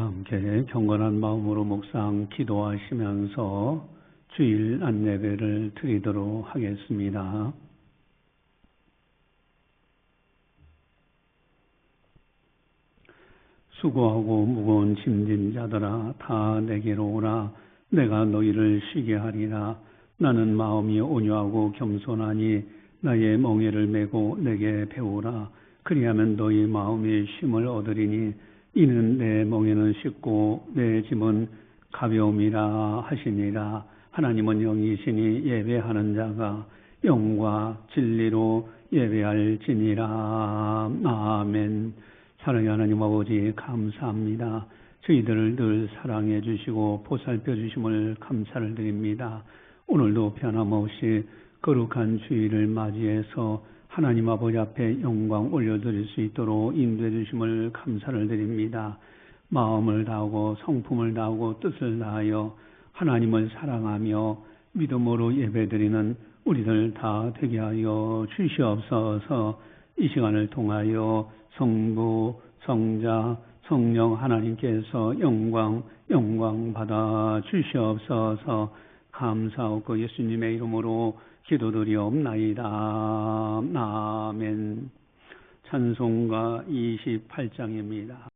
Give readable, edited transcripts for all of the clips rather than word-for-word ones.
함께 경건한 마음으로 묵상 기도하시면서 주일 안내배를 드리도록 하겠습니다. 수고하고 무거운 짐진 자들아 다 내게로 오라. 내가 너희를 쉬게 하리라. 나는 마음이 온유하고 겸손하니 나의 멍에를 메고 내게 배우라. 그리하면 너희 마음이 쉼을 얻으리니 이는 내 멍에는 쉽고 내 짐은 가벼움이라 하시니라. 하나님은 영이시니 예배하는 자가 영과 진리로 예배할지니라. 아멘. 사랑의 하나님 아버지 감사합니다. 저희들을 늘 사랑해 주시고 보살펴 주심을 감사를 드립니다. 오늘도 변함없이 거룩한 주일을 맞이해서 하나님 아버지 앞에 영광 올려드릴 수 있도록 인도해 주심을 감사를 드립니다. 마음을 다하고 성품을 다하고 뜻을 다하여 하나님을 사랑하며 믿음으로 예배드리는 우리들 다 되게 하여 주시옵소서. 이 시간을 통하여 성부, 성자, 성령 하나님께서 영광 받아 주시옵소서. 감사하고 예수님의 이름으로 기도드리옵나이다. 아멘. 찬송가 28장입니다.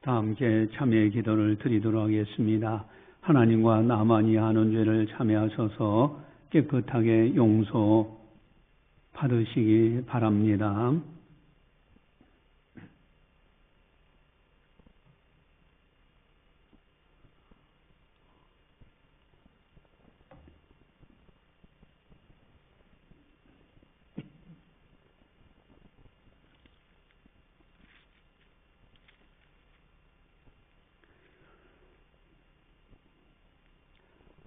다 함께 참회의 기도를 드리도록 하겠습니다. 하나님과 나만이 하는 죄를 참회하셔서 깨끗하게 용서 받으시기 바랍니다.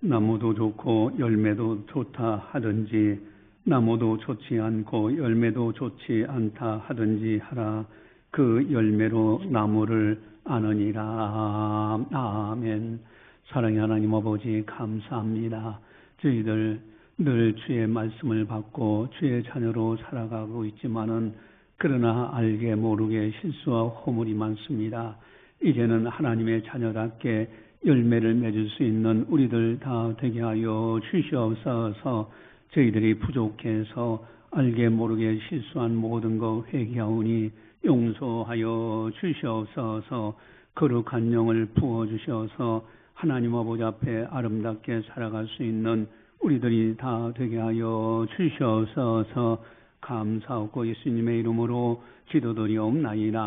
나무도 좋고 열매도 좋다 하든지 나무도 좋지 않고 열매도 좋지 않다 하든지 하라. 그 열매로 나무를 아느니라. 아멘. 사랑의 하나님 아버지 감사합니다. 저희들 늘 주의 말씀을 받고 주의 자녀로 살아가고 있지만은 그러나 알게 모르게 실수와 허물이 많습니다. 이제는 하나님의 자녀답게 열매를 맺을 수 있는 우리들 다 되게 하여 주시옵소서. 저희들이 부족해서 알게 모르게 실수한 모든 것 회개하오니 용서하여 주시옵소서. 거룩한 영을 부어주셔서 하나님 아버지 앞에 아름답게 살아갈 수 있는 우리들이 다 되게 하여 주시옵소서. 감사하고 예수님의 이름으로 기도드리옵나이다.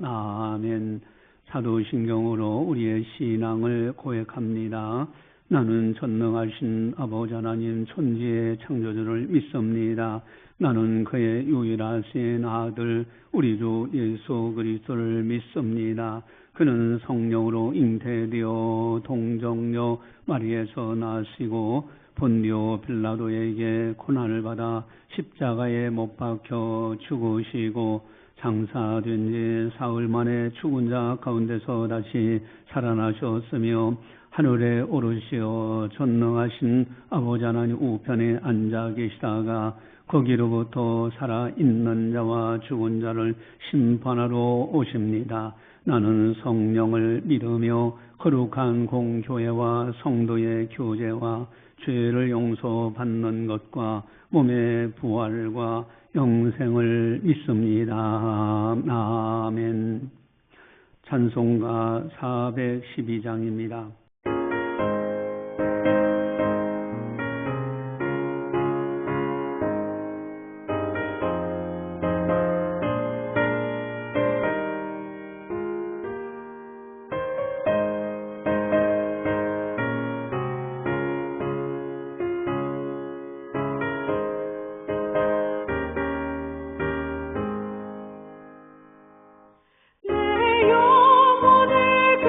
아멘. 사도신경으로 우리의 신앙을 고백합니다. 나는 전능하신 아버지 하나님 천지의 창조주를 믿습니다. 나는 그의 유일하신 아들 우리 주 예수 그리스도를 믿습니다. 그는 성령으로 잉태되어 동정녀 마리에서 나시고 본디오 빌라도에게 고난을 받아 십자가에 못 박혀 죽으시고 장사된 지 사흘 만에 죽은 자 가운데서 다시 살아나셨으며 하늘에 오르시어 전능하신 아버지 하나님 우편에 앉아 계시다가 거기로부터 살아있는 자와 죽은 자를 심판하러 오십니다. 나는 성령을 믿으며 거룩한 공교회와 성도의 교제와 죄를 용서받는 것과 몸의 부활과 영생을 믿습니다. 아멘. 찬송가 412장입니다. 내 영혼을 그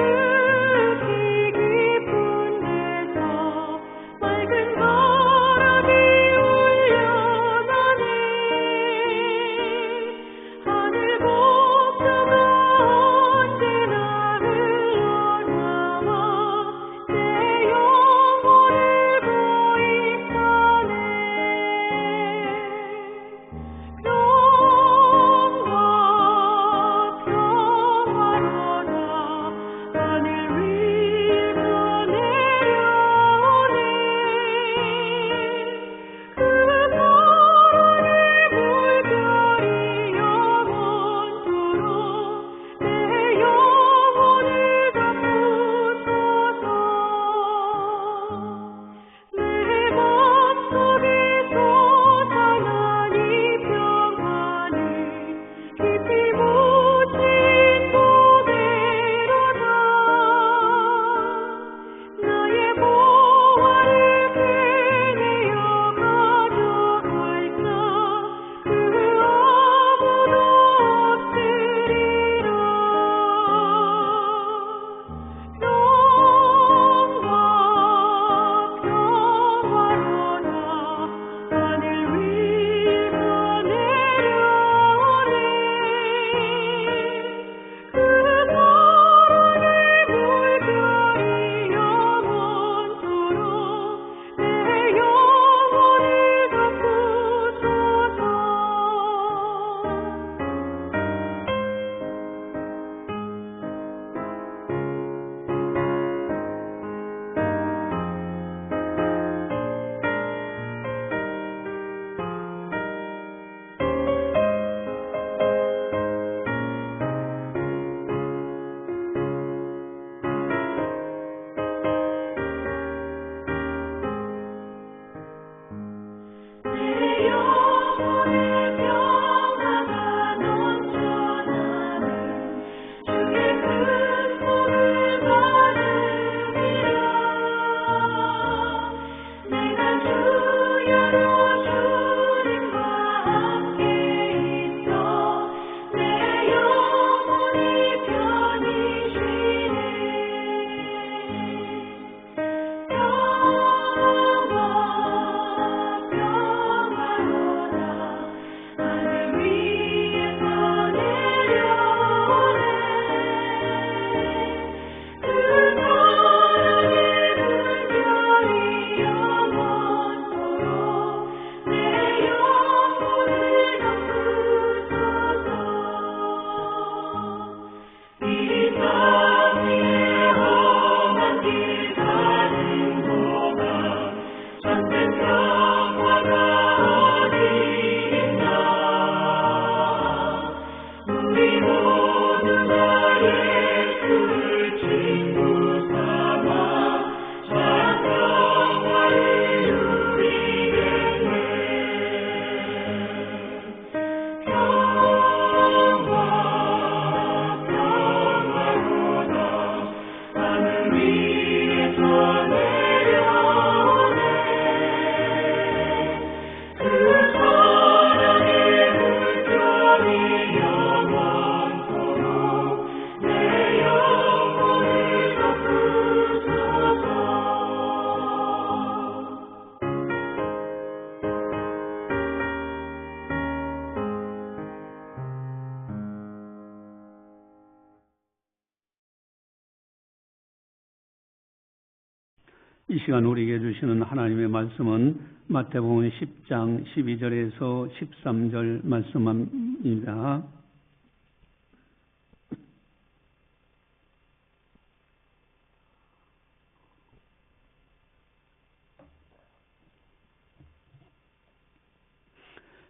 이 시간 우리에게 주시는 하나님의 말씀은 마태복음 10장 12절에서 13절 말씀입니다.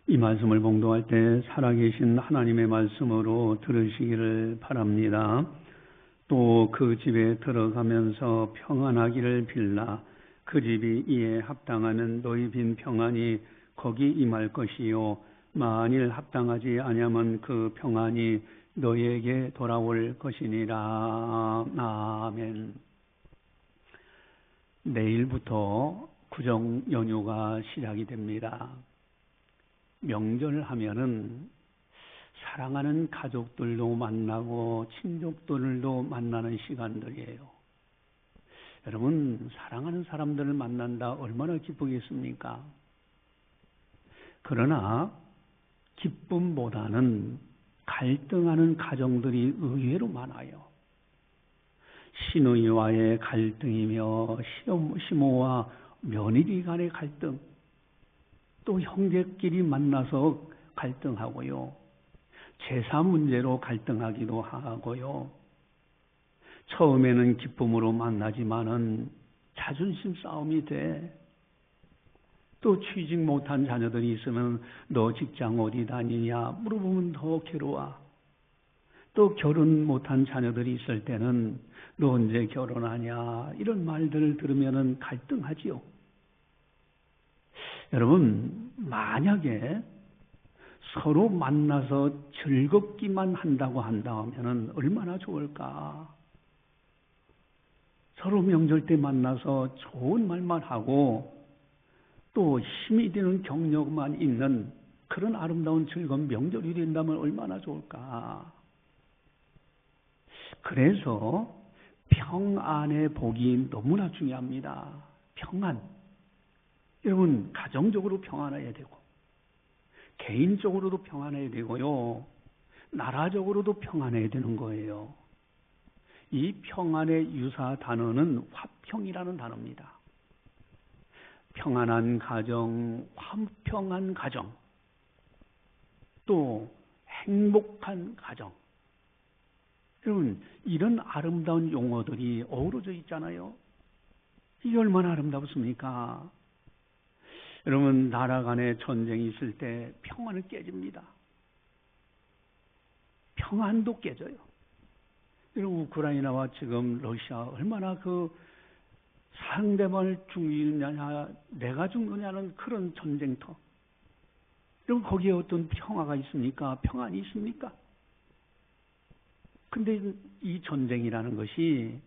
이 말씀을 봉독할 때 살아계신 하나님의 말씀으로 들으시기를 바랍니다. 또 그 집에 들어가면서 평안하기를 빌라. 그 집이 이에 합당하면 너희 빈 평안이 거기 임할 것이요 만일 합당하지 아니하면 그 평안이 너희에게 돌아올 것이니라. 아멘. 내일부터 구정 연휴가 시작이 됩니다. 명절 하면은 사랑하는 가족들도 만나고 친족들도 만나는 시간들이에요. 여러분, 사랑하는 사람들을 만난다 얼마나 기쁘겠습니까? 그러나 기쁨보다는 갈등하는 가정들이 의외로 많아요. 시누이와의 갈등이며 시모와 며느리 간의 갈등, 또 형제끼리 만나서 갈등하고요. 제사 문제로 갈등하기도 하고요. 처음에는 기쁨으로 만나지만은 자존심 싸움이 돼. 또 취직 못한 자녀들이 있으면 너 직장 어디 다니냐 물어보면 더 괴로워. 또 결혼 못한 자녀들이 있을 때는 너 언제 결혼하냐 이런 말들을 들으면은 갈등하지요. 여러분, 만약에 서로 만나서 즐겁기만 한다고 한다면은 얼마나 좋을까? 서로 명절 때 만나서 좋은 말만 하고 또 힘이 되는 격려만 있는 그런 아름다운 즐거운 명절이 된다면 얼마나 좋을까? 그래서 평안의 복이 너무나 중요합니다. 평안. 여러분, 가정적으로 평안해야 되고 개인적으로도 평안해야 되고요. 나라적으로도 평안해야 되는 거예요. 이 평안의 유사 단어는 화평이라는 단어입니다. 평안한 가정, 화평한 가정, 또 행복한 가정. 여러분, 이런 아름다운 용어들이 어우러져 있잖아요. 이게 얼마나 아름답습니까? 여러분, 나라 간에 전쟁이 있을 때 평안은 깨집니다. 평안도 깨져요. 여러분, 우크라이나와 지금 러시아 얼마나 그 상대방을 죽이느냐, 내가 죽느냐는 그런 전쟁터. 여러분, 거기에 어떤 평화가 있습니까? 평안이 있습니까? 근데 이 전쟁이라는 것이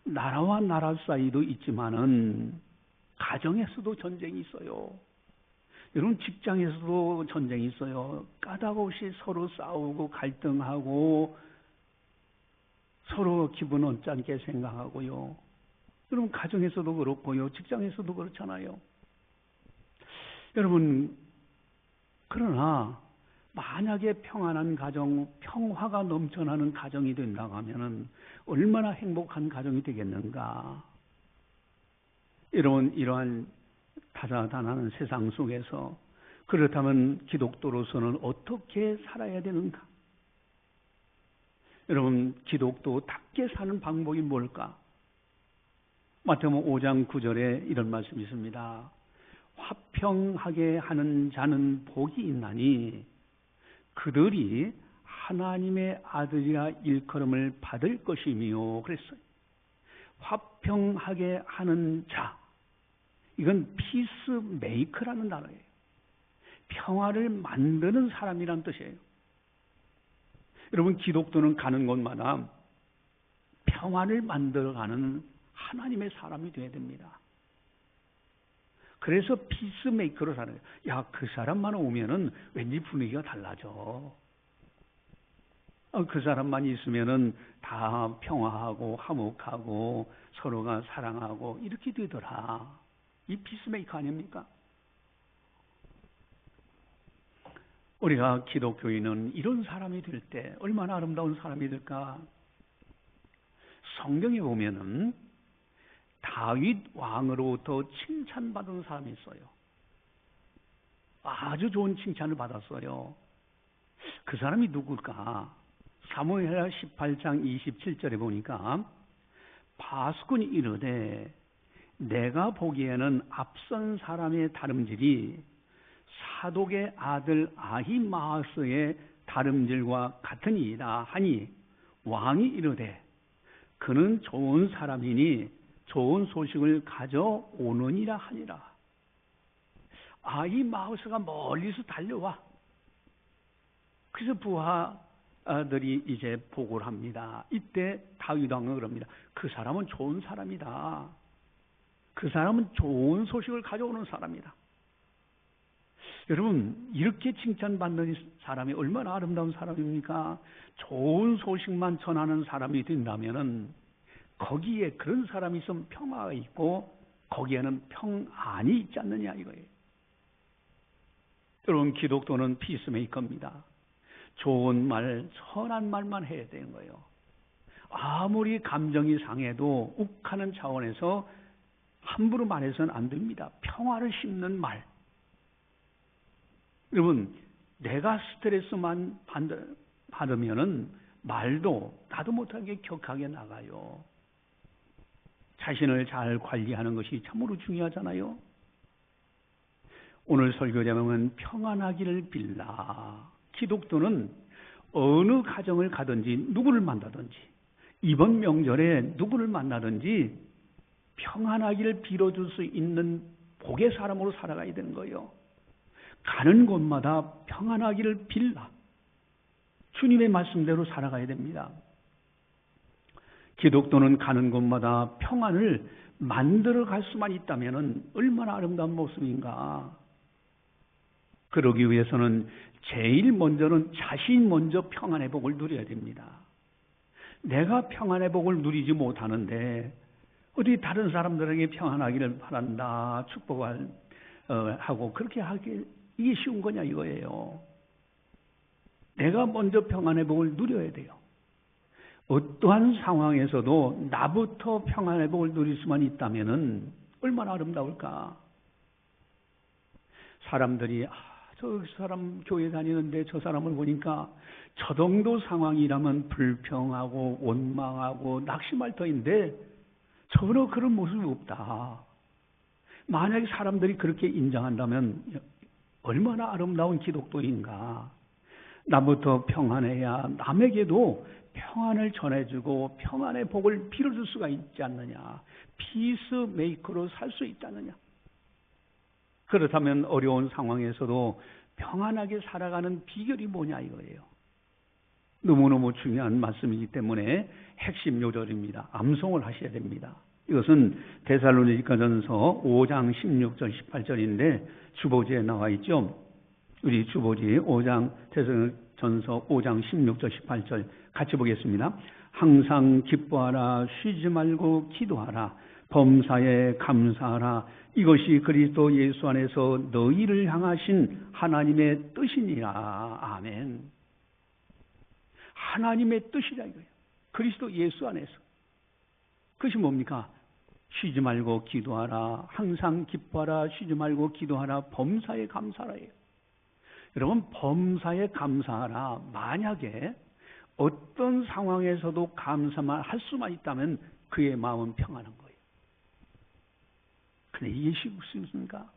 나라와 나라 사이도 있지만은 가정에서도 전쟁이 있어요. 여러분, 직장에서도 전쟁이 있어요. 까닭없이 서로 싸우고 갈등하고 서로 기분 언짢게 생각하고요. 여러분, 가정에서도 그렇고요. 직장에서도 그렇잖아요. 여러분, 그러나 만약에 평안한 가정, 평화가 넘쳐나는 가정이 된다고 하면은 얼마나 행복한 가정이 되겠는가. 이러한 다자다난한 세상 속에서 그렇다면 기독도로서는 어떻게 살아야 되는가? 여러분, 기독도답게 사는 방법이 뭘까? 마태복음 5장 9절에 이런 말씀이 있습니다. 화평하게 하는 자는 복이 있나니 그들이 하나님의 아들이라 일컬음을 받을 것이며 그랬어요. 화평하게 하는 자, 이건 피스메이커라는 단어예요. 평화를 만드는 사람이란 뜻이에요. 여러분, 기독교는 가는 곳마다 평화를 만들어가는 하나님의 사람이 되어야 됩니다. 그래서 피스메이커로 살아요. 야, 그 사람만 오면은 왠지 분위기가 달라져. 그 사람만 있으면은 다 평화하고 화목하고 서로가 사랑하고 이렇게 되더라. 이 피스메이커 아닙니까? 우리가 기독교인은 이런 사람이 될 때 얼마나 아름다운 사람이 될까? 성경에 보면은 다윗 왕으로부터 칭찬받은 사람이 있어요. 아주 좋은 칭찬을 받았어요. 그 사람이 누굴까? 사무엘하 18장 27절에 보니까 바수꾼이 이르되 내가 보기에는 앞선 사람의 다름질이 사독의 아들 아히마아스의 다름질과 같으니이다 하니 왕이 이르되 그는 좋은 사람이니 좋은 소식을 가져오느니라 하니라. 아히마아스가 멀리서 달려와. 그래서 부하들이 이제 보고를 합니다. 이때 다윗 왕은 그럽니다. 그 사람은 좋은 사람이다. 그 사람은 좋은 소식을 가져오는 사람이다. 여러분, 이렇게 칭찬받는 사람이 얼마나 아름다운 사람입니까? 좋은 소식만 전하는 사람이 된다면은 거기에 그런 사람이 있으면 평화가 있고 거기에는 평안이 있지 않느냐 이거예요. 여러분, 기독교는 피스메이커입니다. 좋은 말, 선한 말만 해야 되는 거예요. 아무리 감정이 상해도 욱하는 차원에서 함부로 말해서는 안 됩니다. 평화를 심는 말. 여러분, 내가 스트레스만 받으면은 말도 나도 못하게 격하게 나가요. 자신을 잘 관리하는 것이 참으로 중요하잖아요. 오늘 설교 제목은 평안하기를 빌라. 기독교는 어느 가정을 가든지 누구를 만나든지 이번 명절에 누구를 만나든지 평안하기를 빌어줄 수 있는 복의 사람으로 살아가야 되는 거예요. 가는 곳마다 평안하기를 빌라. 주님의 말씀대로 살아가야 됩니다. 기독교는 가는 곳마다 평안을 만들어 갈 수만 있다면 얼마나 아름다운 모습인가. 그러기 위해서는 제일 먼저는 자신 먼저 평안의 복을 누려야 됩니다. 내가 평안의 복을 누리지 못하는데 어디 다른 사람들에게 평안하기를 바란다, 축복을 하고 그렇게 하기 이게 쉬운 거냐 이거예요. 내가 먼저 평안의 복을 누려야 돼요. 어떠한 상황에서도 나부터 평안의 복을 누릴 수만 있다면은 얼마나 아름다울까. 사람들이 저 사람 교회 다니는데 저 사람을 보니까 저 정도 상황이라면 불평하고 원망하고 낙심할 터인데 전혀 그런 모습이 없다. 만약에 사람들이 그렇게 인정한다면 얼마나 아름다운 기독교인가. 나부터 평안해야 남에게도 평안을 전해주고 평안의 복을 빌어줄 수가 있지 않느냐. 피스메이커로 살 수 있지 않느냐. 그렇다면 어려운 상황에서도 평안하게 살아가는 비결이 뭐냐 이거예요. 너무너무 중요한 말씀이기 때문에 핵심 요절입니다. 암송을 하셔야 됩니다. 이것은 데살로니가전서 5장 16절 18절인데 주보지에 나와 있죠. 우리 주보지 5장 데살로니가전서 5장 16절 18절 같이 보겠습니다. 항상 기뻐하라, 쉬지 말고 기도하라, 범사에 감사하라. 이것이 그리스도 예수 안에서 너희를 향하신 하나님의 뜻이니라. 아멘. 하나님의 뜻이라 이거예요. 그리스도 예수 안에서. 그것이 뭡니까? 쉬지 말고 기도하라. 항상 기뻐하라. 쉬지 말고 기도하라. 범사에 감사하라예요. 여러분, 범사에 감사하라. 만약에 어떤 상황에서도 감사만 할 수만 있다면 그의 마음은 평안한 거예요. 근데 이게 쉬울 수 있습니까?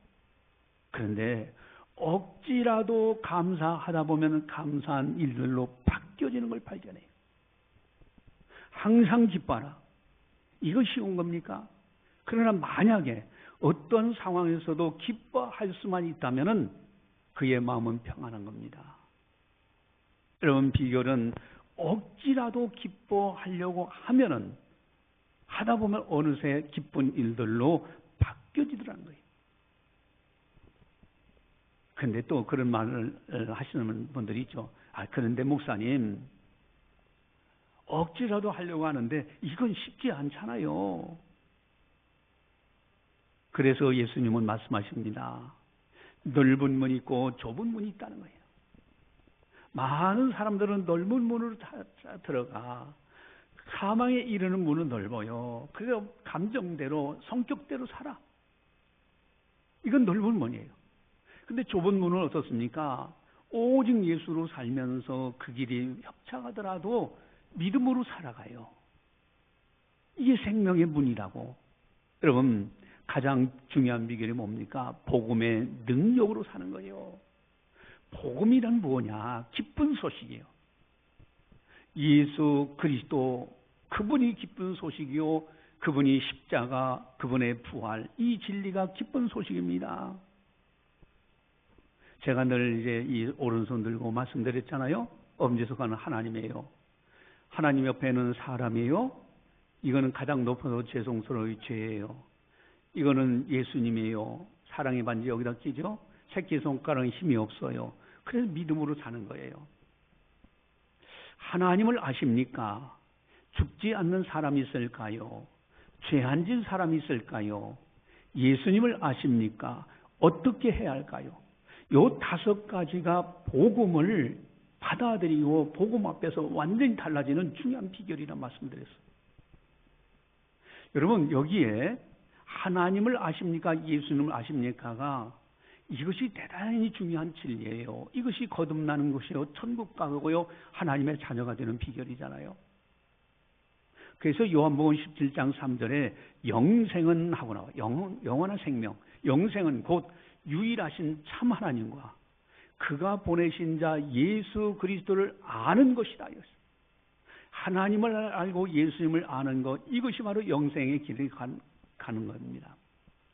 그런데 억지라도 감사하다 보면 감사한 일들로 바뀌어지는 걸 발견해요. 항상 기뻐하라. 이거 쉬운 겁니까? 그러나 만약에 어떤 상황에서도 기뻐할 수만 있다면 그의 마음은 평안한 겁니다. 여러분, 비결은 억지라도 기뻐하려고 하면은 하다 보면 어느새 기쁜 일들로 바뀌어지더라는 거예요. 그런데 또 그런 말을 하시는 분들이 있죠. 그런데 목사님, 억지라도 하려고 하는데 이건 쉽지 않잖아요. 그래서 예수님은 말씀하십니다. 넓은 문이 있고 좁은 문이 있다는 거예요. 많은 사람들은 넓은 문으로 들어가. 사망에 이르는 문은 넓어요. 그래서 감정대로, 성격대로 살아. 이건 넓은 문이에요. 근데 좁은 문은 어떻습니까? 오직 예수로 살면서 그 길이 협착하더라도 믿음으로 살아가요. 이게 생명의 문이라고. 여러분, 가장 중요한 비결이 뭡니까? 복음의 능력으로 사는 거예요. 복음이란 뭐냐? 기쁜 소식이에요. 예수 그리스도, 그분이 기쁜 소식이요, 그분이 십자가, 그분의 부활, 이 진리가 기쁜 소식입니다. 제가 늘 이제 이 오른손 들고 말씀드렸잖아요. 엄지척하는 하나님이에요. 하나님 옆에는 사람이에요. 이거는 가장 높아도 죄송스러운 죄예요. 이거는 예수님이에요. 사랑의 반지 여기다 끼죠. 새끼손가락은 힘이 없어요. 그래서 믿음으로 사는 거예요. 하나님을 아십니까? 죽지 않는 사람이 있을까요? 죄 안 진 사람이 있을까요? 예수님을 아십니까? 어떻게 해야 할까요? 요 5가지가 복음을 받아들이고 복음 앞에서 완전히 달라지는 중요한 비결이라 말씀드렸어요. 여러분, 여기에 하나님을 아십니까? 예수님을 아십니까가 이것이 대단히 중요한 진리예요. 이것이 거듭나는 것이요, 천국 가고요, 하나님의 자녀가 되는 비결이잖아요. 그래서 요한복음 17장 3절에 영생은 하고 나와. 영원한 생명. 영생은 곧 유일하신 참 하나님과 그가 보내신 자 예수 그리스도를 아는 것이다. 하나님을 알고 예수님을 아는 것, 이것이 바로 영생의 길을 가는 겁니다.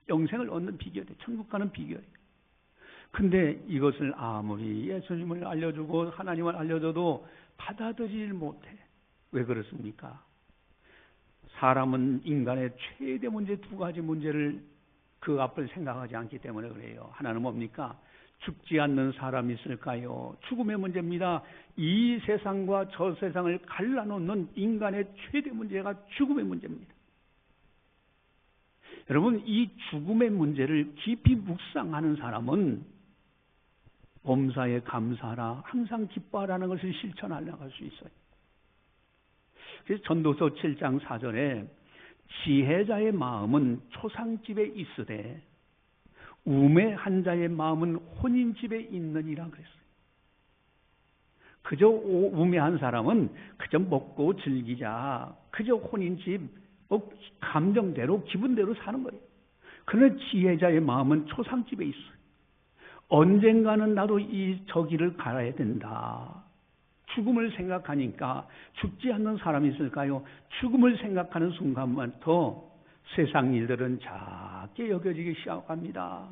영생을 얻는 비결이에요. 천국 가는 비결이에요. 근데 이것을 아무리 예수님을 알려주고 하나님을 알려줘도 받아들이질 못해. 왜 그렇습니까? 사람은 인간의 최대 문제 2가지 문제를 그 앞을 생각하지 않기 때문에 그래요. 하나는 뭡니까? 죽지 않는 사람이 있을까요? 죽음의 문제입니다. 이 세상과 저 세상을 갈라놓는 인간의 최대 문제가 죽음의 문제입니다. 여러분, 이 죽음의 문제를 깊이 묵상하는 사람은 범사에 감사하라, 항상 기뻐하라는 것을 실천하려 할 수 있어요. 그래서 전도서 7장 4절에 지혜자의 마음은 초상집에 있으되 우매한 자의 마음은 혼인집에 있느니라 그랬어요. 그저 우매한 사람은 그저 먹고 즐기자, 그저 혼인집, 감정대로 기분대로 사는 거예요. 그러나 지혜자의 마음은 초상집에 있어요. 언젠가는 나도 저 길을 가야 된다. 죽음을 생각하니까 죽지 않는 사람이 있을까요? 죽음을 생각하는 순간부터 세상 일들은 작게 여겨지기 시작합니다.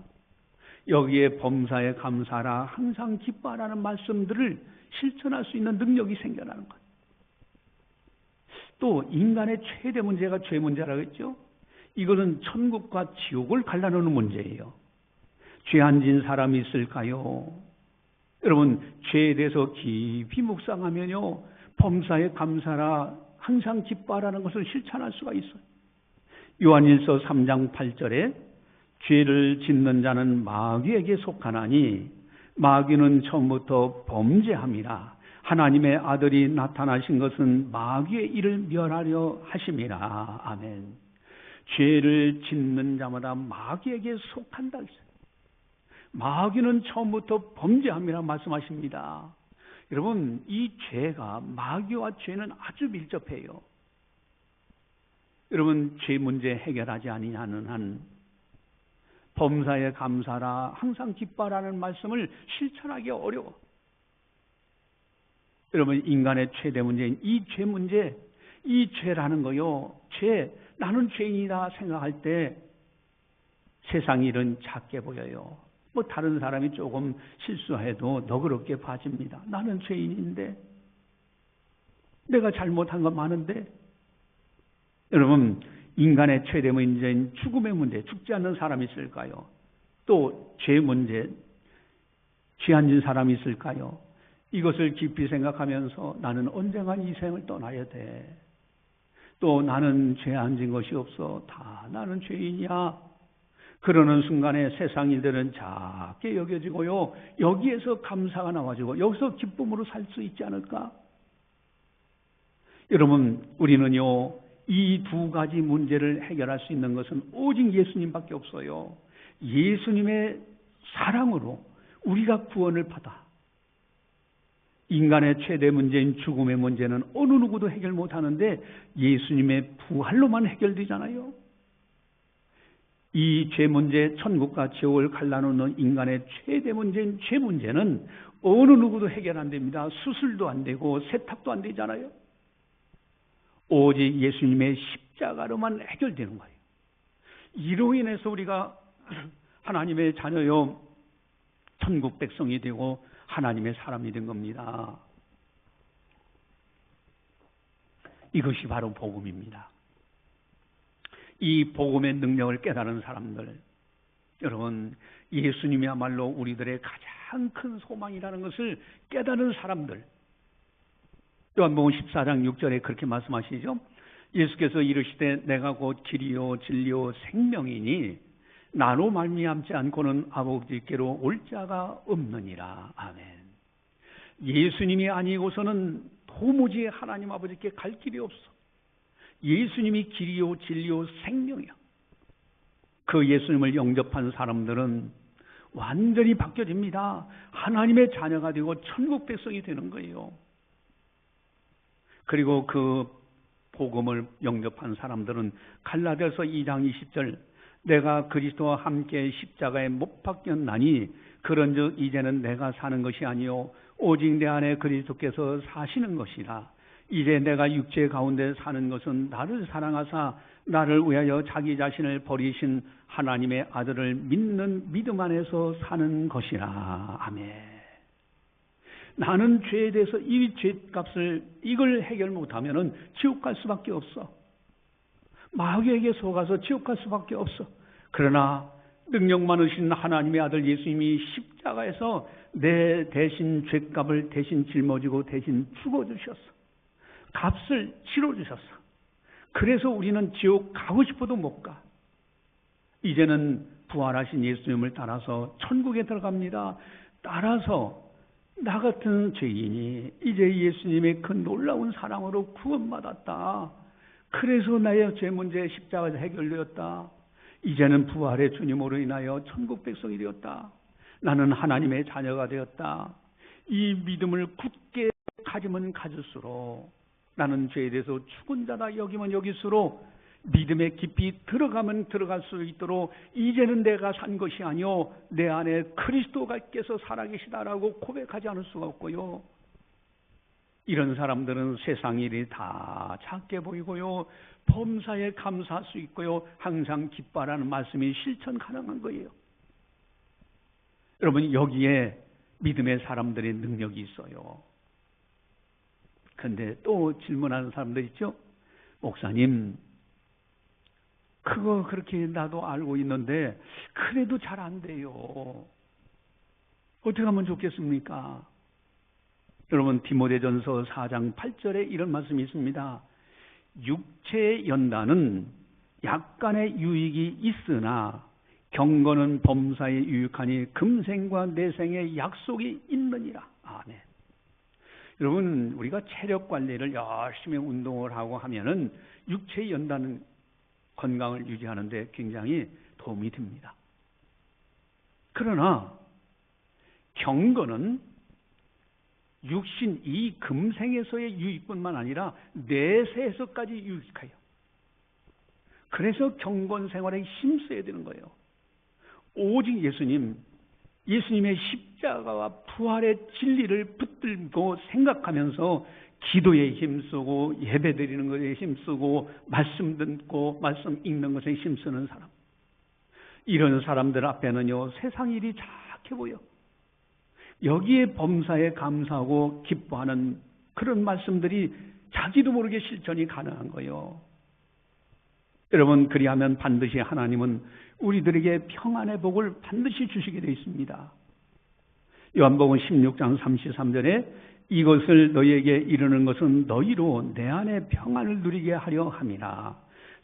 여기에 범사에 감사하라, 항상 기뻐하라는 말씀들을 실천할 수 있는 능력이 생겨나는 거예요. 또 인간의 최대 문제가 죄 문제라고 했죠. 이거는 천국과 지옥을 갈라놓는 문제예요. 죄 안 진 사람이 있을까요? 여러분, 죄에 대해서 깊이 묵상하면요, 범사에 감사하라, 항상 기뻐하라는 것을 실천할 수가 있어요. 요한일서 3장 8절에 죄를 짓는 자는 마귀에게 속하나니 마귀는 처음부터 범죄함이라. 하나님의 아들이 나타나신 것은 마귀의 일을 멸하려 하심이라. 아멘. 죄를 짓는 자마다 마귀에게 속한다. 마귀는 처음부터 범죄함이라 말씀하십니다. 여러분, 이 죄가, 마귀와 죄는 아주 밀접해요. 여러분, 죄 문제 해결하지 아니하는 한 범사에 감사하라, 항상 기뻐하라는 말씀을 실천하기 어려워. 여러분, 인간의 최대 문제인 이 죄 문제, 이 죄라는 거요, 나는 죄인이다 생각할 때 세상 일은 작게 보여요. 다른 사람이 조금 실수해도 너그럽게 봐집니다. 나는 죄인인데, 내가 잘못한 건 많은데. 여러분, 인간의 최대 문제인 죽음의 문제, 죽지 않는 사람이 있을까요? 또 죄 문제, 죄 안 진 사람이 있을까요? 이것을 깊이 생각하면서 나는 언젠가 이 생을 떠나야 돼. 또 나는 죄 안 진 것이 없어. 다 나는 죄인이야. 그러는 순간에 세상 일들은 작게 여겨지고요, 여기에서 감사가 나와지고 여기서 기쁨으로 살 수 있지 않을까? 여러분, 우리는요, 이 두 가지 문제를 해결할 수 있는 것은 오직 예수님밖에 없어요. 예수님의 사랑으로 우리가 구원을 받아 인간의 최대 문제인 죽음의 문제는 어느 누구도 해결 못하는데 예수님의 부활로만 해결되잖아요. 이 죄 문제, 천국과 지옥을 갈라놓는 인간의 최대 문제인 죄 문제는 어느 누구도 해결 안 됩니다. 수술도 안 되고 세탁도 안 되잖아요. 오직 예수님의 십자가로만 해결되는 거예요. 이로 인해서 우리가 하나님의 자녀요, 천국 백성이 되고 하나님의 사람이 된 겁니다. 이것이 바로 복음입니다. 이 복음의 능력을 깨달은 사람들, 여러분, 예수님이야말로 우리들의 가장 큰 소망이라는 것을 깨달은 사람들, 요한복음 14장 6절에 그렇게 말씀하시죠. 예수께서 이르시되 내가 곧 길이요 진리요 생명이니 나로 말미암지 않고는 아버지께로 올 자가 없느니라. 아멘. 예수님이 아니고서는 도무지 하나님 아버지께 갈 길이 없어. 예수님이 길이요 진리요 생명이야. 그 예수님을 영접한 사람들은 완전히 바뀌어집니다. 하나님의 자녀가 되고 천국 백성이 되는 거예요. 그리고 그 복음을 영접한 사람들은 갈라디아서 2장 20절, 내가 그리스도와 함께 십자가에 못 박혔나니 그런즉 이제는 내가 사는 것이 아니요 오직 내 안에 그리스도께서 사시는 것이라. 이제 내가 육체 가운데 사는 것은 나를 사랑하사 나를 위하여 자기 자신을 버리신 하나님의 아들을 믿는 믿음 안에서 사는 것이라. 아멘. 나는 죄에 대해서 이 죄값을 이걸 해결 못하면은 지옥 갈 수밖에 없어. 마귀에게 속아서 지옥 갈 수밖에 없어. 그러나 능력 많으신 하나님의 아들 예수님이 십자가에서 내 대신 죄값을 대신 짊어지고 대신 죽어주셨어. 값을 치러주셨어. 그래서 우리는 지옥 가고 싶어도 못 가. 이제는 부활하신 예수님을 따라서 천국에 들어갑니다. 따라서 나 같은 죄인이 이제 예수님의 그 놀라운 사랑으로 구원받았다. 그래서 나의 죄 문제 십자가에서 해결되었다. 이제는 부활의 주님으로 인하여 천국 백성이 되었다. 나는 하나님의 자녀가 되었다. 이 믿음을 굳게 가지면 가질수록, 나는 죄에 대해서 죽은 자다 여기면 여기수록 믿음의 깊이 들어가면 들어갈 수 있도록 이제는 내가 산 것이 아니요 내 안에 그리스도께서 살아계시다라고 고백하지 않을 수가 없고요. 이런 사람들은 세상 일이 다 작게 보이고요, 범사에 감사할 수 있고요, 항상 기뻐하라는 말씀이 실천 가능한 거예요. 여러분, 여기에 믿음의 사람들의 능력이 있어요. 근데 또 질문하는 사람들 있죠. 목사님, 그거 그렇게 나도 알고 있는데 그래도 잘 안 돼요. 어떻게 하면 좋겠습니까? 여러분, 디모데전서 4장 8절에 이런 말씀이 있습니다. 육체의 연단은 약간의 유익이 있으나 경건은 범사에 유익하니 금생과 내생의 약속이 있느니라. 아멘. 여러분, 우리가 체력 관리를 열심히 운동을 하고 하면은 육체의 연단은 건강을 유지하는데 굉장히 도움이 됩니다. 그러나 경건은 육신 이 금생에서의 유익뿐만 아니라 내세에서까지 유익해요. 그래서 경건 생활에 힘써야 되는 거예요. 오직 예수님의 십자가와 부활의 진리를 붙들고 생각하면서 기도에 힘쓰고 예배 드리는 것에 힘쓰고 말씀 듣고 말씀 읽는 것에 힘쓰는 사람, 이런 사람들 앞에는요 세상 일이 작게 보여. 여기에 범사에 감사하고 기뻐하는 그런 말씀들이 자기도 모르게 실천이 가능한 거예요. 여러분, 그리하면 반드시 하나님은 우리들에게 평안의 복을 반드시 주시게 되어 있습니다. 요한복음 16장 33절에 이것을 너희에게 이르는 것은 너희로 내 안에 평안을 누리게 하려 함이라.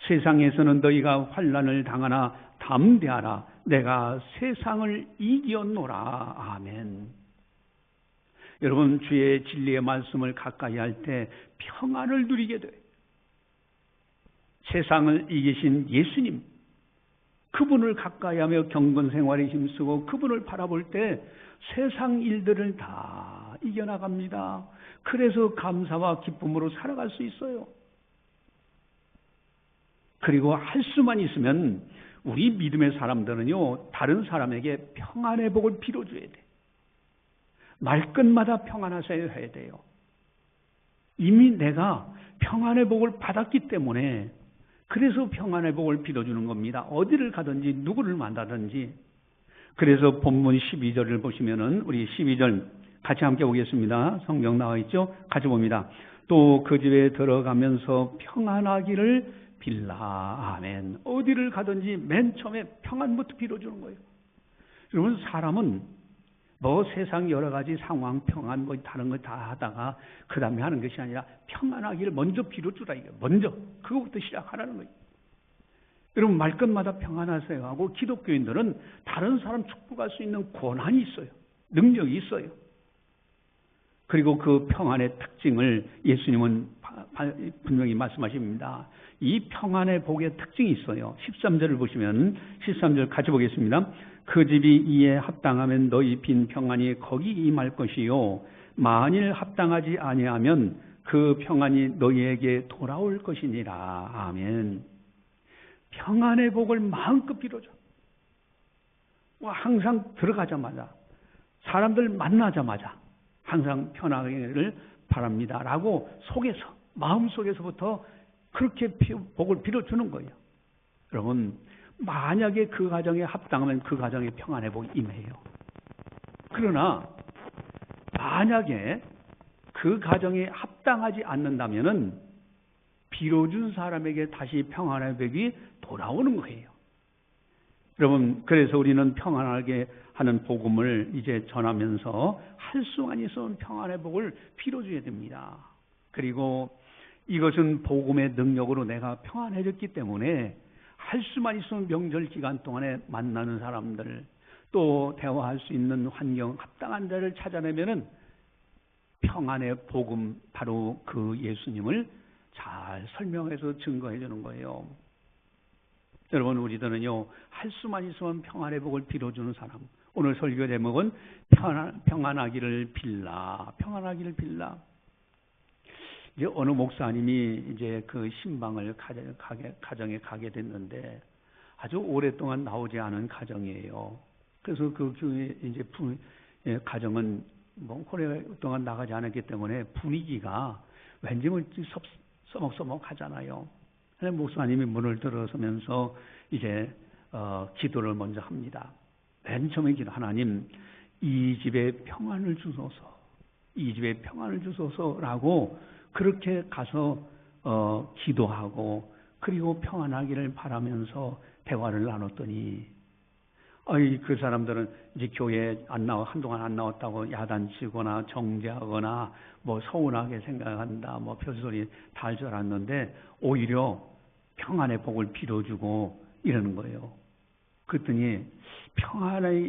세상에서는 너희가 환난을 당하나 담대하라. 내가 세상을 이겼노라. 아멘. 여러분, 주의 진리의 말씀을 가까이 할 때 평안을 누리게 돼요. 세상을 이기신 예수님, 그분을 가까이 하며 경건 생활에 힘쓰고 그분을 바라볼 때 세상 일들을 다 이겨나갑니다. 그래서 감사와 기쁨으로 살아갈 수 있어요. 그리고 할 수만 있으면 우리 믿음의 사람들은요, 다른 사람에게 평안의 복을 빌어줘야 돼. 말끝마다 평안하세요 해야 돼요. 이미 내가 평안의 복을 받았기 때문에, 그래서 평안의 복을 빌어주는 겁니다. 어디를 가든지 누구를 만나든지. 그래서 본문 12절을 보시면은, 우리 12절 같이 함께 보겠습니다. 성경 나와 있죠? 같이 봅니다. 또 그 집에 들어가면서 평안하기를 빌라. 아멘. 어디를 가든지 맨 처음에 평안부터 빌어주는 거예요. 여러분, 사람은 뭐 세상 여러 가지 상황, 평안, 뭐 다른 거 다 하다가 그 다음에 하는 것이 아니라 평안하기를 먼저 빌어주라. 이거 먼저 그거부터 시작하라는 거예요. 여러분, 말끝마다 평안하세요 하고, 기독교인들은 다른 사람 축복할 수 있는 권한이 있어요. 능력이 있어요. 그리고 그 평안의 특징을 예수님은 분명히 말씀하십니다. 이 평안의 복의 특징이 있어요. 13절을 보시면, 13절 같이 보겠습니다. 그 집이 이에 합당하면 너희 빈 평안이 거기 임할 것이요, 만일 합당하지 아니하면 그 평안이 너희에게 돌아올 것이니라. 아멘. 평안의 복을 마음껏 빌어줘. 항상 들어가자마자, 사람들 만나자마자 항상 편하기를 바랍니다 라고 속에서, 마음속에서부터 그렇게 복을 빌어주는 거예요. 여러분, 만약에 그 가정에 합당하면 그 가정에 평안의 복이 임해요. 그러나 만약에 그 가정에 합당하지 않는다면은 빌어준 사람에게 다시 평안의 복이 돌아오는 거예요. 여러분, 그래서 우리는 평안하게 하는 복음을 이제 전하면서 할 수만 있으면 평안의 복을 빌어줘야 됩니다. 그리고 이것은 복음의 능력으로 내가 평안해졌기 때문에 할 수만 있으면 명절 기간 동안에 만나는 사람들, 또 대화할 수 있는 환경, 합당한 데를 찾아내면은 평안의 복음, 바로 그 예수님을 잘 설명해서 증거해 주는 거예요. 여러분, 우리들은요, 할 수만 있으면 평안의 복을 빌어주는 사람. 오늘 설교 제목은 평안하기를 빌라. 평안하기를 빌라. 이제 어느 목사님이 이제 그 신방을 가정에 가게 됐는데 아주 오랫동안 나오지 않은 가정이에요. 그래서 그 교회 이제 가정은 뭐 오랫동안 나가지 않았기 때문에 분위기가 왠지 서먹서먹하잖아요. 목사님이 문을 들어서면서 이제 기도를 먼저 합니다. 맨 처음에 기도, 하나님, 이 집에 평안을 주소서, 이 집에 평안을 주소서라고 그렇게 가서 기도하고, 그리고 평안하기를 바라면서 대화를 나눴더니, 그 사람들은 이제 교회에 한동안 안 나왔다고 야단치거나 정죄하거나 뭐 서운하게 생각한다, 뭐 별소리 다 할 줄 알았는데 오히려 평안의 복을 빌어주고 이러는 거예요. 그랬더니 평안을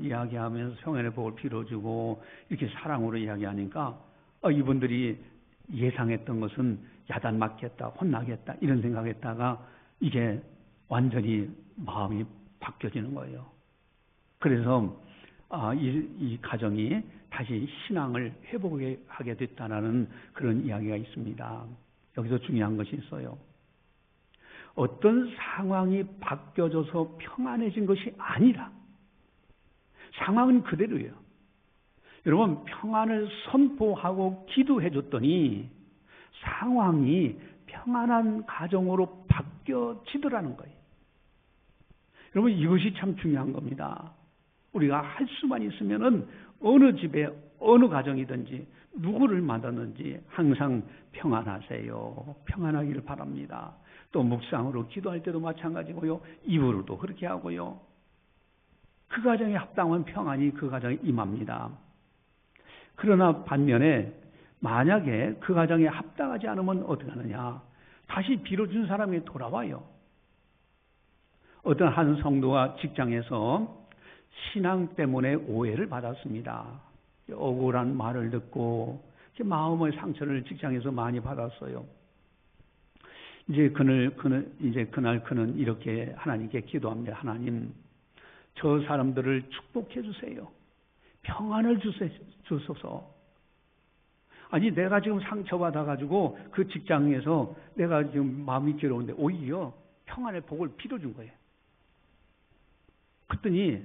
이야기하면서 평안의 복을 빌어주고 이렇게 사랑으로 이야기하니까 이분들이 예상했던 것은 야단 맞겠다, 혼나겠다 이런 생각했다가 이게 완전히 마음이 바뀌어지는 거예요. 그래서 이 가정이 다시 신앙을 회복하게 됐다는 그런 이야기가 있습니다. 여기서 중요한 것이 있어요. 어떤 상황이 바뀌어져서 평안해진 것이 아니라 상황은 그대로예요. 여러분, 평안을 선포하고 기도해 줬더니 상황이 평안한 가정으로 바뀌어지더라는 거예요. 여러분, 이것이 참 중요한 겁니다. 우리가 할 수만 있으면은 어느 집에 어느 가정이든지 누구를 만났는지 항상 평안하세요, 평안하기를 바랍니다. 또 묵상으로 기도할 때도 마찬가지고요, 입으로도 그렇게 하고요. 그 가정에 합당한 평안이 그 가정에 임합니다. 그러나 반면에 만약에 그 가정에 합당하지 않으면 어떻게 하느냐? 다시 빌어준 사람이 돌아와요. 어떤 한 성도가 직장에서 신앙 때문에 오해를 받았습니다. 억울한 말을 듣고 마음의 상처를 직장에서 많이 받았어요. 이제 그날 그는 이렇게 하나님께 기도합니다. 하나님, 저 사람들을 축복해 주세요. 평안을 주소서. 아니, 내가 지금 상처받아가지고 그 직장에서 내가 지금 마음이 괴로운데 오히려 평안의 복을 빌어준 거예요. 그랬더니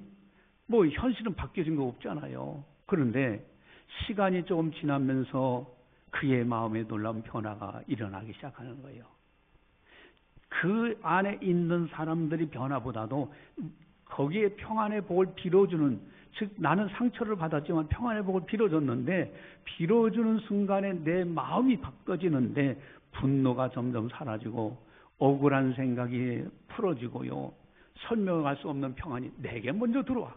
현실은 바뀌어진 거 없잖아요. 그런데 시간이 조금 지나면서 그의 마음에 놀라운 변화가 일어나기 시작하는 거예요. 그 안에 있는 사람들이 변화보다도 거기에 평안의 복을 빌어주는, 즉 나는 상처를 받았지만 평안의 복을 빌어줬는데 빌어주는 순간에 내 마음이 바꿔지는데 분노가 점점 사라지고 억울한 생각이 풀어지고요. 설명할 수 없는 평안이 내게 먼저 들어와.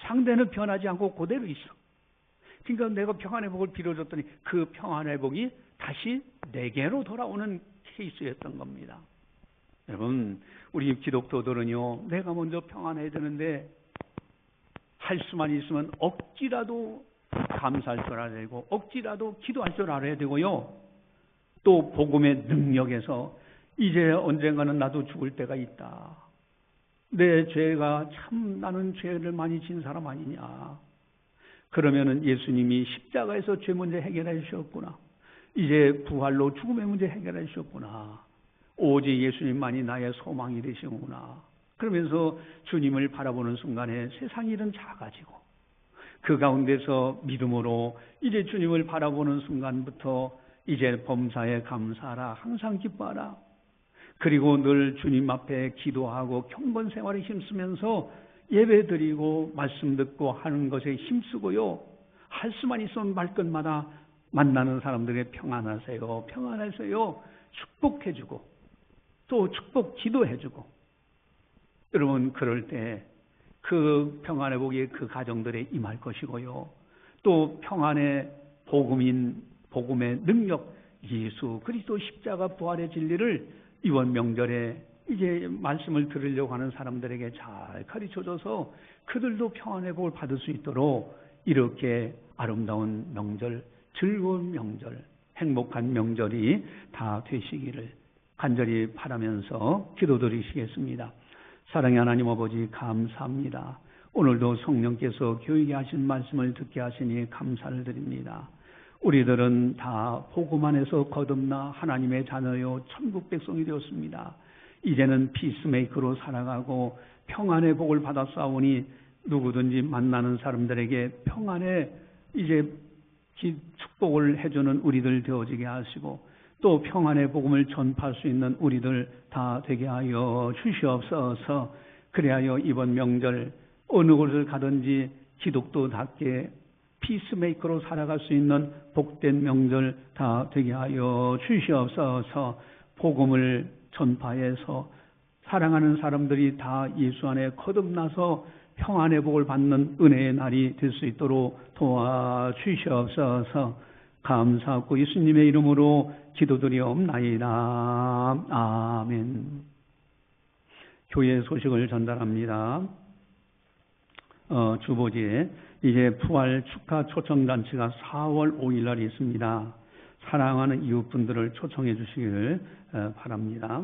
상대는 변하지 않고 그대로 있어. 그러니까 내가 평안의 복을 빌어줬더니 그 평안의 복이 다시 내게로 돌아오는 케이스였던 겁니다. 여러분, 우리 기독도들은요, 내가 먼저 평안해야 되는데 할 수만 있으면 억지라도 감사할 줄 알아야 되고 억지라도 기도할 줄 알아야 되고요. 또 복음의 능력에서 이제 언젠가는 나도 죽을 때가 있다. 내 죄가 참 나는 죄를 많이 진 사람 아니냐. 그러면은 예수님이 십자가에서 죄 문제 해결해 주셨구나. 이제 부활로 죽음의 문제 해결해 주셨구나. 오직 예수님만이 나의 소망이 되시구나. 그러면서 주님을 바라보는 순간에 세상 일은 작아지고 그 가운데서 믿음으로 이제 주님을 바라보는 순간부터 이제 범사에 감사하라. 항상 기뻐하라. 그리고 늘 주님 앞에 기도하고 경건 생활에 힘쓰면서 예배 드리고 말씀 듣고 하는 것에 힘쓰고요. 할 수만 있으면 말끝마다 만나는 사람들에게 평안하세요. 평안하세요. 축복해주고 또 축복 기도해주고. 여러분, 그럴 때 그 평안의 복이 그 가정들에 임할 것이고요. 또 평안의 복음의 능력, 예수 그리스도 십자가 부활의 진리를 이번 명절에 이제 말씀을 들으려고 하는 사람들에게 잘 가르쳐줘서 그들도 평안의 복을 받을 수 있도록 이렇게 아름다운 명절, 즐거운 명절, 행복한 명절이 다 되시기를 간절히 바라면서 기도드리시겠습니다. 사랑의 하나님 아버지, 감사합니다. 오늘도 성령께서 교육에 하신 말씀을 듣게 하시니 감사를 드립니다. 우리들은 다 복음 안에서 거듭나 하나님의 자녀요 천국 백성이 되었습니다. 이제는 피스메이커로 살아가고 평안의 복을 받았사오니 누구든지 만나는 사람들에게 평안의 이제 축복을 해주는 우리들 되어지게 하시고 또 평안의 복음을 전파할 수 있는 우리들 다 되게 하여 주시옵소서. 그래야 이번 명절 어느 곳을 가든지 기독도답게 피스메이커로 살아갈 수 있는 복된 명절 다 되게 하여 주시옵소서. 복음을 전파해서 사랑하는 사람들이 다 예수 안에 거듭나서 평안의 복을 받는 은혜의 날이 될 수 있도록 도와주시옵소서. 감사하고 예수님의 이름으로 기도드리옵나이다. 아멘. 교회 소식을 전달합니다. 주보지에 이제 부활 축하 초청잔치가 4월 5일 날 있습니다. 사랑하는 이웃분들을 초청해 주시기를 바랍니다.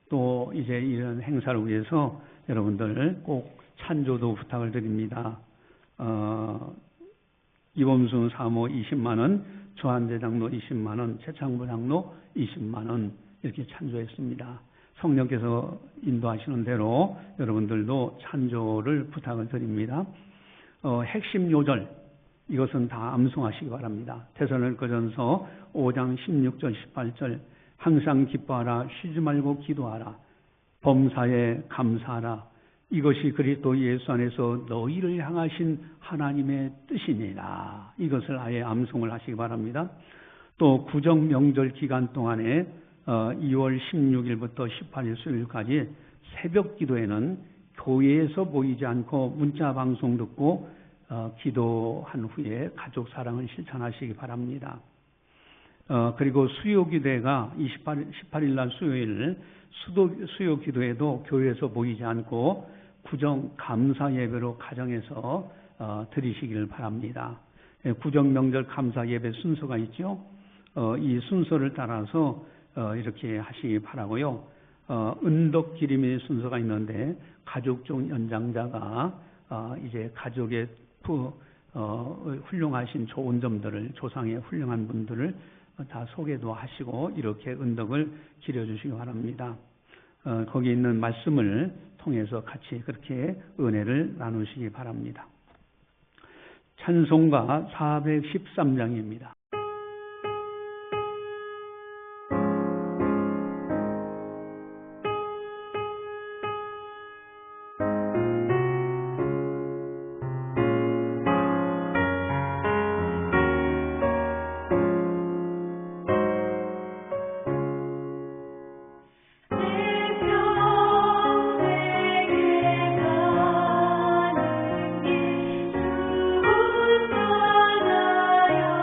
또 이제 이런 행사를 위해서 여러분들 꼭 찬조도 부탁을 드립니다. 이범순 사모 20만 원, 조한대 장로 20만 원, 최창부 장로 20만 원 이렇게 찬조했습니다. 성령께서 인도하시는 대로 여러분들도 찬조를 부탁을 드립니다. 핵심 요절 이것은 다 암송하시기 바랍니다. 데살로니가전서 5장 16절 18절 항상 기뻐하라, 쉬지 말고 기도하라, 범사에 감사하라. 이것이 그리스도 예수 안에서 너희를 향하신 하나님의 뜻이니라. 이것을 아예 암송을 하시기 바랍니다. 또 구정 명절 기간 동안에 2월 16일부터 18일 수요일까지 새벽 기도에는 교회에서 모이지 않고 문자 방송 듣고 기도한 후에 가족 사랑을 실천하시기 바랍니다. 그리고 수요 기도회가 18일 날 수요일 수요 기도회도 교회에서 모이지 않고 구정 감사 예배로 가정에서 드리시기를 바랍니다. 구정명절 감사 예배 순서가 있죠. 이 순서를 따라서 이렇게 하시기 바라고요. 은덕기림의 순서가 있는데 가족 중 연장자가 이제 가족의 훌륭하신 좋은 점들을, 조상의 훌륭한 분들을 다 소개도 하시고 이렇게 은덕을 기려주시기 바랍니다. 거기 있는 말씀을 통해서 같이 그렇게 은혜를 나누시기 바랍니다. 찬송가 413장입니다. 내 평생에 가는 길 수많아요.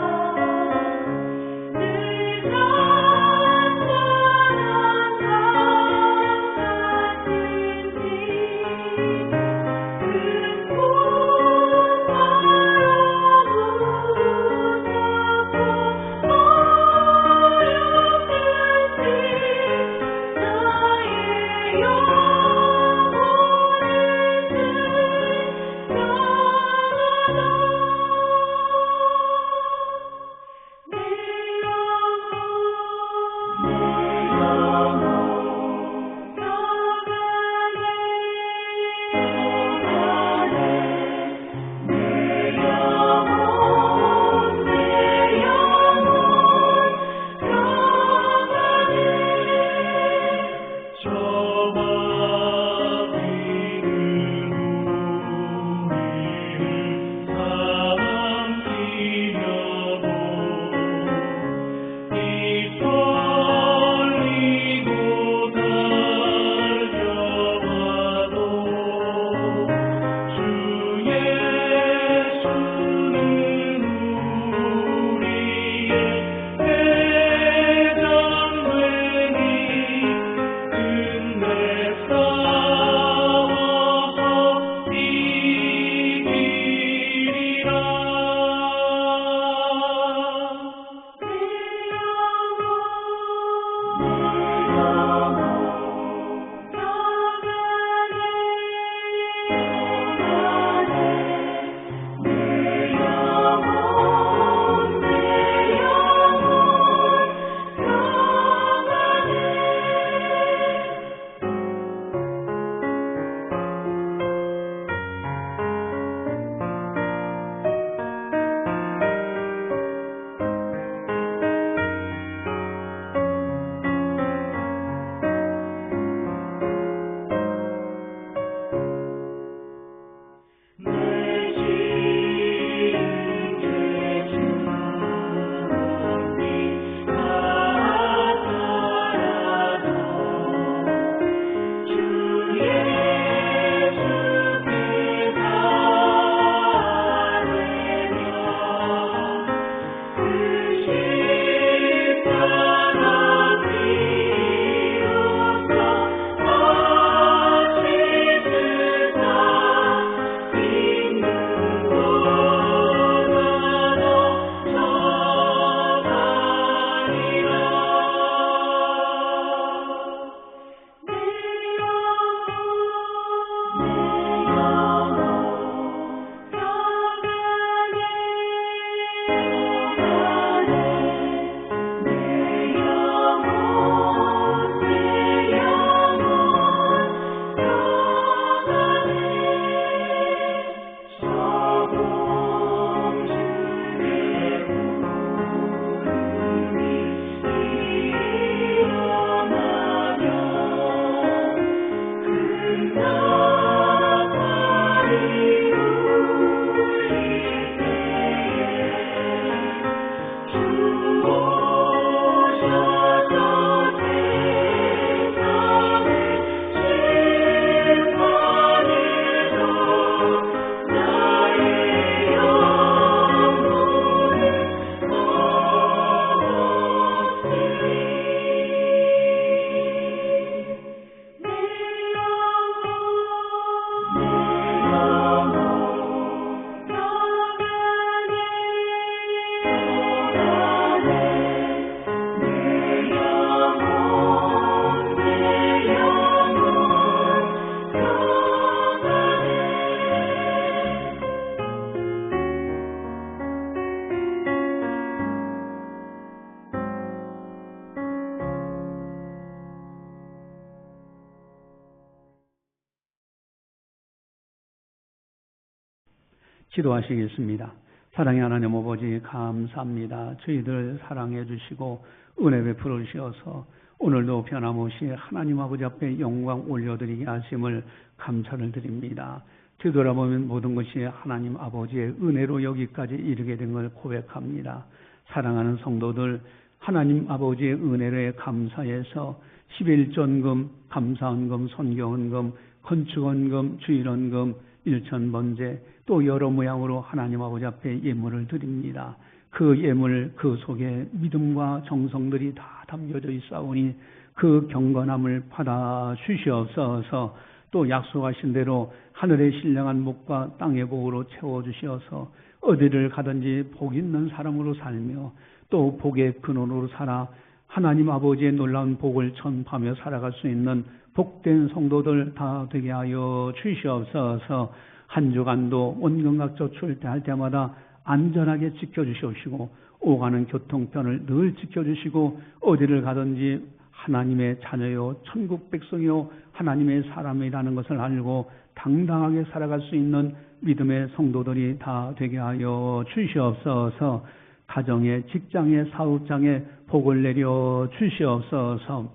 기도하시겠습니다. 사랑의 하나님 아버지 감사합니다. 저희들 사랑해 주시고 은혜 베풀어 주셔서 오늘도 변함없이 하나님 아버지 앞에 영광 올려드리게 하심을 감사를 드립니다. 뒤돌아보면 모든 것이 하나님 아버지의 은혜로 여기까지 이르게 된 걸 고백합니다. 사랑하는 성도들, 하나님 아버지의 은혜에 감사해서 11전금, 감사헌금, 선교헌금, 건축헌금, 주일헌금, 일천번제, 또 여러 모양으로 하나님 아버지 앞에 예물을 드립니다. 그 예물, 그 속에 믿음과 정성들이 다 담겨져 있사오니 그 경건함을 받아 주시옵소서. 또 약속하신 대로 하늘의 신령한 복과 땅의 복으로 채워주시어서 어디를 가든지 복 있는 사람으로 살며 또 복의 근원으로 살아 하나님 아버지의 놀라운 복을 전파하며 살아갈 수 있는 복된 성도들 다 되게 하여 주시옵소서. 한 주간도 원경각적 출퇴할 때마다 안전하게 지켜주시옵시고 오가는 교통편을 늘 지켜주시고 어디를 가든지 하나님의 자녀요 천국 백성이요 하나님의 사람이라는 것을 알고 당당하게 살아갈 수 있는 믿음의 성도들이 다 되게 하여 주시옵소서. 가정에, 직장에, 사업장에 복을 내려 주시옵소서.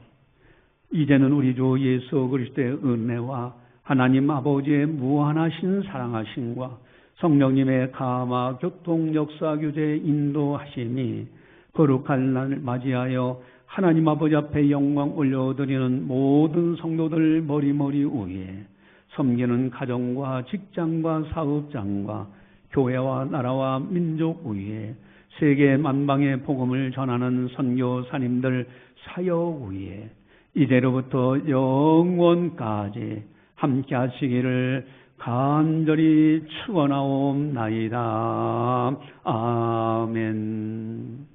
이제는 우리 주 예수 그리스도의 은혜와 하나님 아버지의 무한하신 사랑하심과 성령님의 감화, 교통, 역사, 규제, 인도하심이 거룩한 날을 맞이하여 하나님 아버지 앞에 영광 올려드리는 모든 성도들 머리머리 위에 섬기는 가정과 직장과 사업장과 교회와 나라와 민족 위에 세계 만방의 복음을 전하는 선교사님들 사역 위에 이제로부터 영원까지 함께 하시기를 간절히 축원하옵나이다. 아멘.